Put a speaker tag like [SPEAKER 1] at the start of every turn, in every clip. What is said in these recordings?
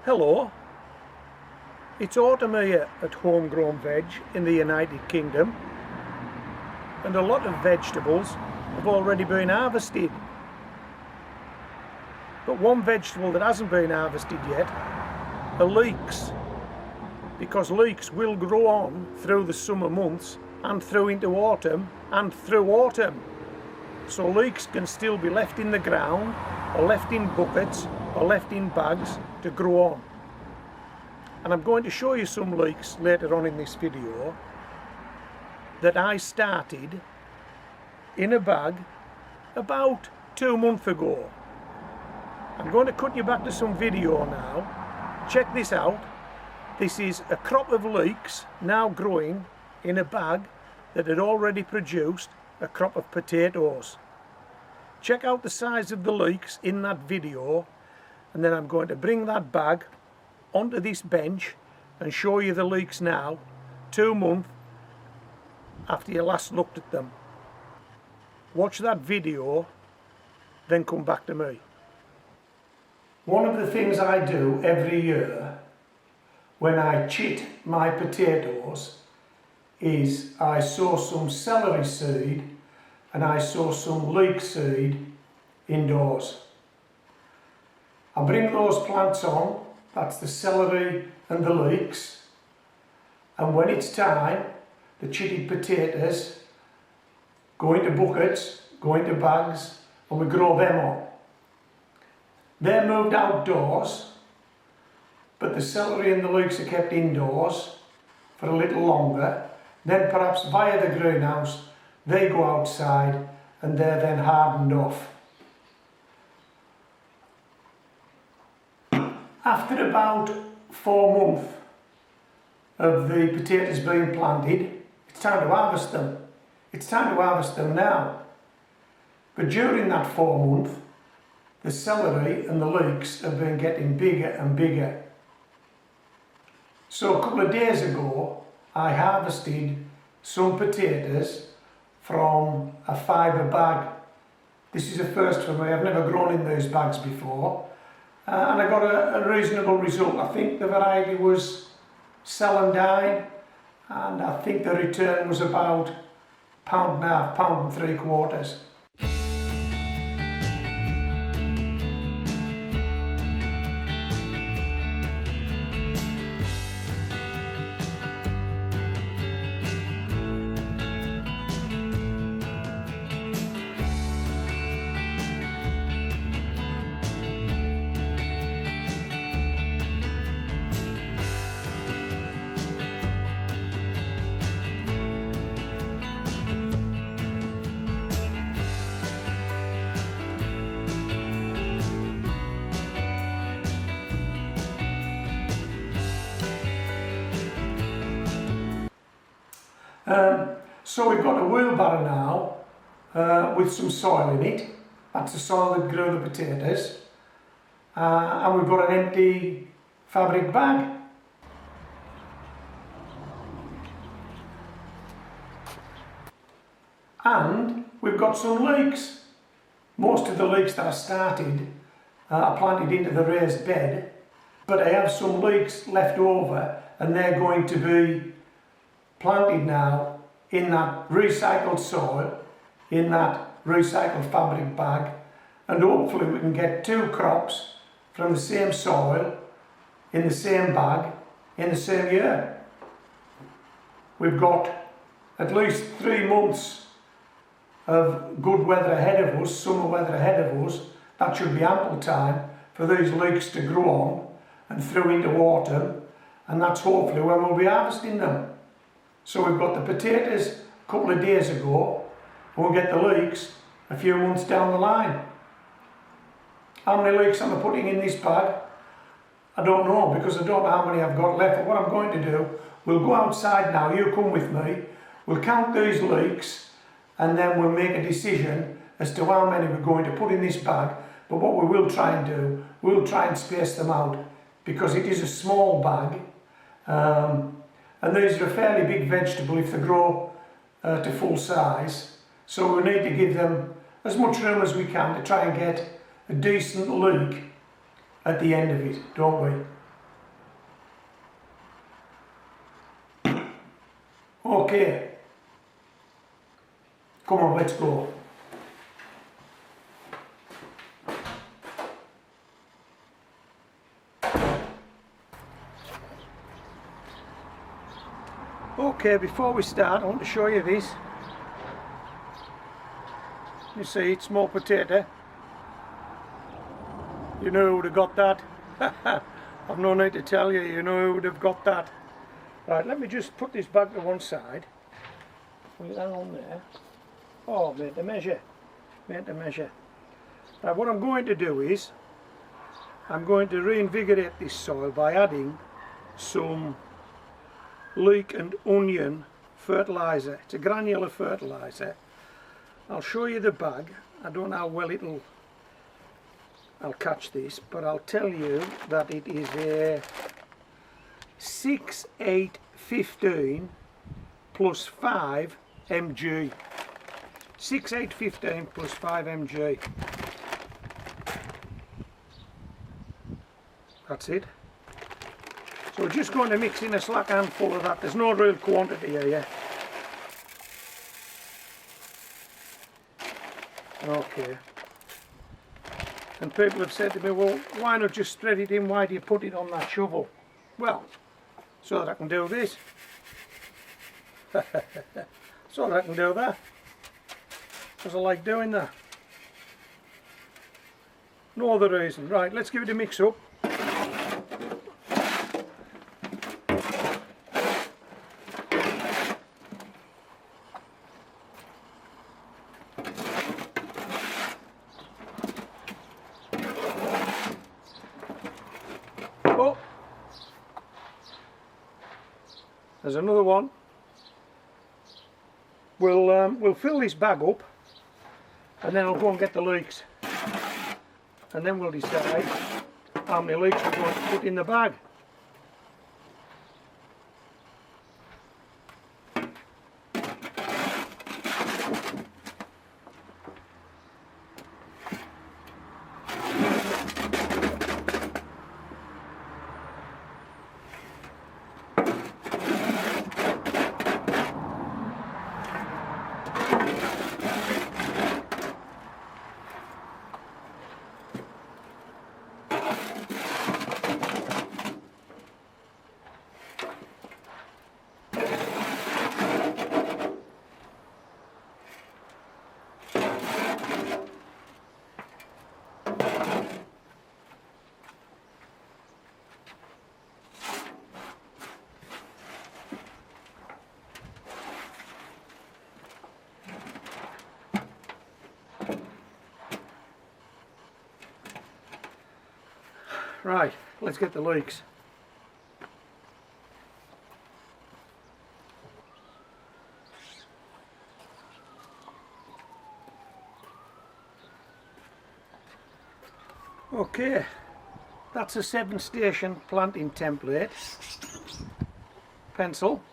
[SPEAKER 1] Hello, it's autumn here at Homegrown Veg in the United Kingdom, and a lot of vegetables have already been harvested. But one vegetable that hasn't been harvested yet are leeks, because leeks will grow on through the summer months and through into autumn and through autumn. So leeks can still be left in the ground or left in buckets or left in bags to grow on. And I'm going to show you some leeks later on in this video that I started in a bag about 2 months ago. I'm going to cut you back to some video now. Check this out. This is a crop of leeks now growing in a bag that had already produced a crop of potatoes. Check out the size of the leeks in that video, and then I'm going to bring that bag onto this bench and show you the leeks now, 2 months after you last looked at them. Watch that video, then come back to me. One of the things I do every year when I chit my potatoes is I sow some celery seed and I sow some leek seed indoors. I bring those plants on, that's the celery and the leeks, and when it's time, the chitted potatoes go into buckets, go into bags, and we grow them on. They're moved outdoors, but the celery and the leeks are kept indoors for a little longer. Then perhaps via the greenhouse they go outside and they're then hardened off. After about 4 months of the potatoes being planted, it's time to harvest them. It's time to harvest them now. But during that 4 months, the celery and the leeks have been getting bigger and bigger. So a couple of days ago, I harvested some potatoes from a fibre bag. This is a first for me. I've never grown in these bags before. And I got a reasonable result. I think the variety was celandine, and I think the return was about £1.5, £1.75. So we've got a wheelbarrow now with some soil in it. That's the soil that grew the potatoes. And we've got an empty fabric bag. And we've got some leeks. Most of the leeks that I started are planted into the raised bed, but I have some leeks left over and they're going to be planted now in that recycled soil, in that recycled fabric bag, and hopefully we can get 2 crops from the same soil, in the same bag, in the same year. We've got at least 3 months of good weather ahead of us, summer weather ahead of us. That should be ample time for these leeks to grow on and through into autumn, and that's hopefully when we'll be harvesting them. So we've got the potatoes a couple of days ago, and we'll get the leeks a few months down the line. How many leeks am I putting in this bag? I don't know, because I don't know how many I've got left. But what I'm going to do, we'll go outside now, you come with me, we'll count these leeks, and then we'll make a decision as to how many we're going to put in this bag. But what we will try and do, we'll try and space them out, because it is a small bag. And these are a fairly big vegetable if they grow to full size. So we need to give them as much room as we can to try and get a decent leek at the end of it, don't we? Okay, come on, let's go. Okay, before we start, I want to show you this. You see, it's small potato. You know who would have got that? I've no need to tell you, you know who would have got that. Right, let me just put this back to one side. Put that on there. Oh, made to measure. Made to measure. Right, what I'm going to do is, I'm going to reinvigorate this soil by adding some leek and onion fertiliser. It's a granular fertiliser. I'll show you the bag. I don't know how well I'll catch this, but I'll tell you that it is a 6-8-15 plus 5 mg. 6-8-15 plus 5 mg. That's it. So we're just going to mix in a slack handful of that. There's no real quantity here. Okay. And people have said to me, well, why not just spread it in? Why do you put it on that shovel? Well, so that I can do this. So that I can do that. Because I like doing that. No other reason. Right, let's give it a mix up. Oh, there's another one. We'll fill this bag up, and then I'll go and get the leeks, and then we'll decide how many leeks we're going to put in the bag. Right, let's get the leeks. Okay, that's a 7-station planting template. Pencil,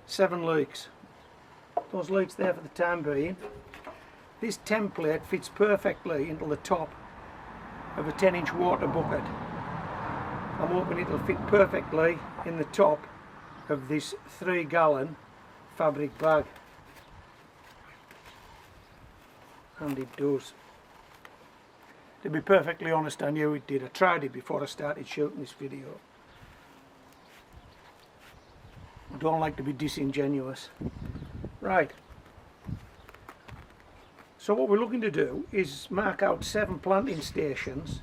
[SPEAKER 1] 7 leeks. Those leeks there for the time being. This template fits perfectly into the top of a 10-inch water bucket. I'm hoping it'll fit perfectly in the top of this 3-gallon fabric bag. And it does. To be perfectly honest, I knew it did. I tried it before I started shooting this video. I don't like to be disingenuous. Right. So what we're looking to do is mark out 7 planting stations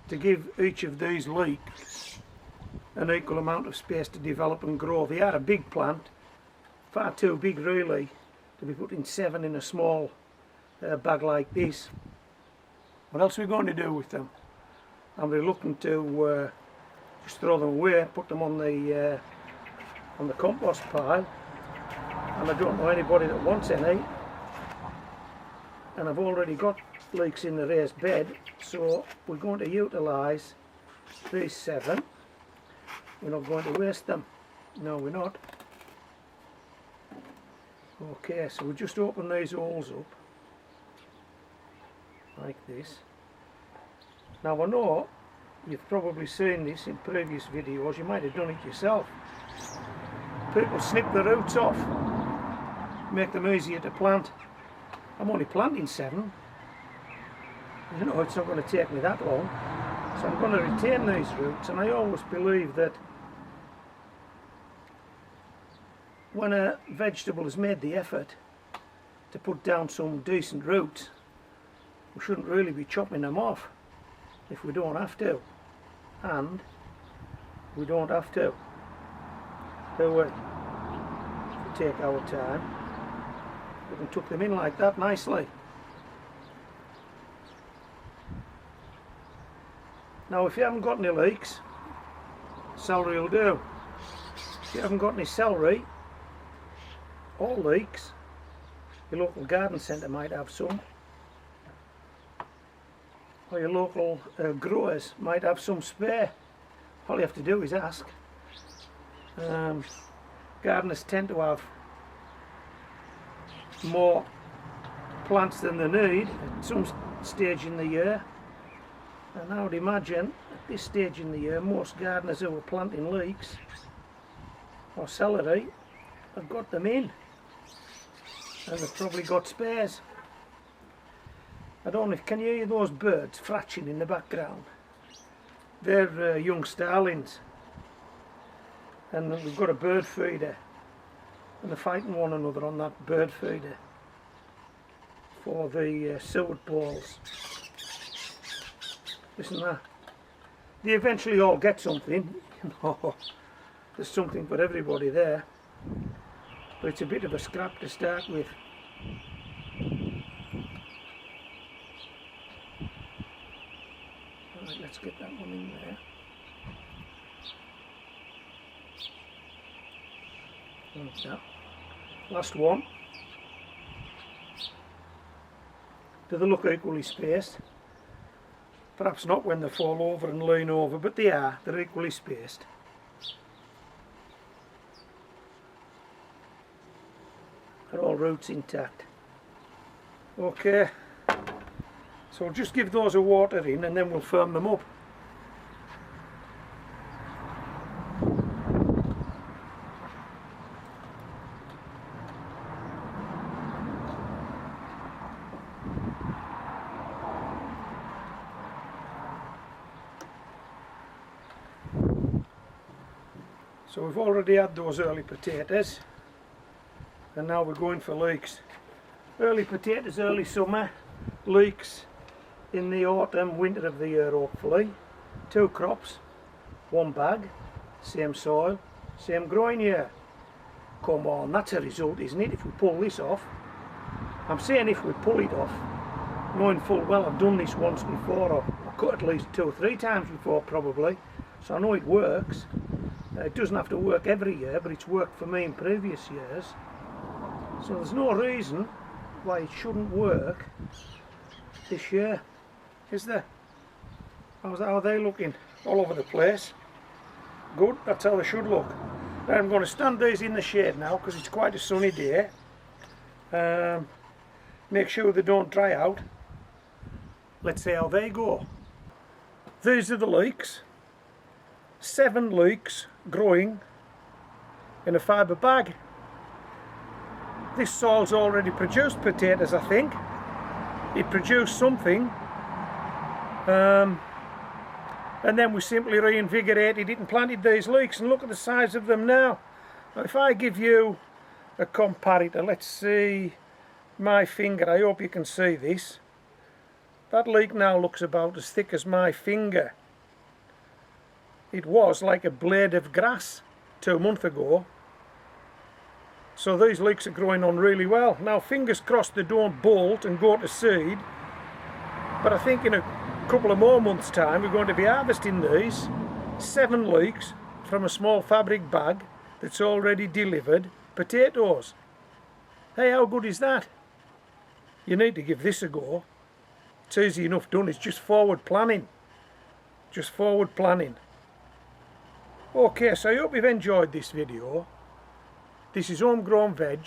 [SPEAKER 1] to give each of these leeks an equal amount of space to develop and grow. They are a big plant, far too big really to be putting 7 in a small bag like this. What else are we going to do with them? I'm looking to just throw them away, put them on the compost pile, and I don't know anybody that wants any. And I've already got leeks in the raised bed, so we're going to utilise these 7. We're not going to waste them. No, we're not. Okay, so we'll just open these holes up like this. Now I know you've probably seen this in previous videos, you might have done it yourself. people snip the roots off, make them easier to plant. I'm only planting 7. You know, it's not going to take me that long, so I'm going to retain these roots. And I always believe that when a vegetable has made the effort to put down some decent roots, we shouldn't really be chopping them off if we don't have to. And we don't have to, do we? If we take our time, we can tuck them in like that nicely. Now if you haven't got any leeks, celery will do. If you haven't got any celery or leeks, your local garden centre might have some, or your local growers might have some spare. All you have to do is ask. Gardeners tend to have more plants than they need at some stage in the year, and I would imagine at this stage in the year most gardeners who are planting leeks or celery have got them in, and they've probably got spares. I don't know if, can you hear those birds fratching in the background? They're young starlings, and we've got a bird feeder, and they're fighting one another on that bird feeder for the suet balls. Listen to that. They eventually all get something, you know, there's something for everybody there, but it's a bit of a scrap to start with. Right, let's get that one in there. Like that. Last one. Do they look equally spaced? Perhaps not when they fall over and lean over, but they are. They're equally spaced. They're all roots intact. Okay. So we'll just give those a water in and then we'll firm them up. So we've already had those early potatoes, and now we're going for leeks. Early potatoes, early summer, leeks in the autumn, winter of the year hopefully. 2 crops, 1 bag, same soil, same growing year. Come on, that's a result, isn't it, if we pull this off? I'm saying if we pull it off, knowing full well I've done this once before, I've cut at least 2 or 3 times before probably, so I know it works. It doesn't have to work every year, but it's worked for me in previous years, so there's no reason why it shouldn't work this year, is there? How are they looking? All over the place. Good, that's how they should look. Now I'm going to stand these in the shade now because it's quite a sunny day. Make sure they don't dry out. Let's see how they go. These are the leeks. 7 leeks growing in a fibre bag. This soil's already produced potatoes, I think. It produced something, and then we simply reinvigorated it and planted these leeks, and look at the size of them now. Now if I give you a comparator, let's see my finger, I hope you can see this. That leek now looks about as thick as my finger. It was like a blade of grass 2 months ago. So these leeks are growing on really well. Now fingers crossed they don't bolt and go to seed, but I think in a couple of more months time we're going to be harvesting these 7 leeks from a small fabric bag that's already delivered potatoes. Hey, how good is that? You need to give this a go. It's easy enough done, it's just forward planning. Just forward planning. Okay, so I hope you've enjoyed this video. This is Homegrown Veg,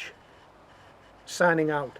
[SPEAKER 1] signing out.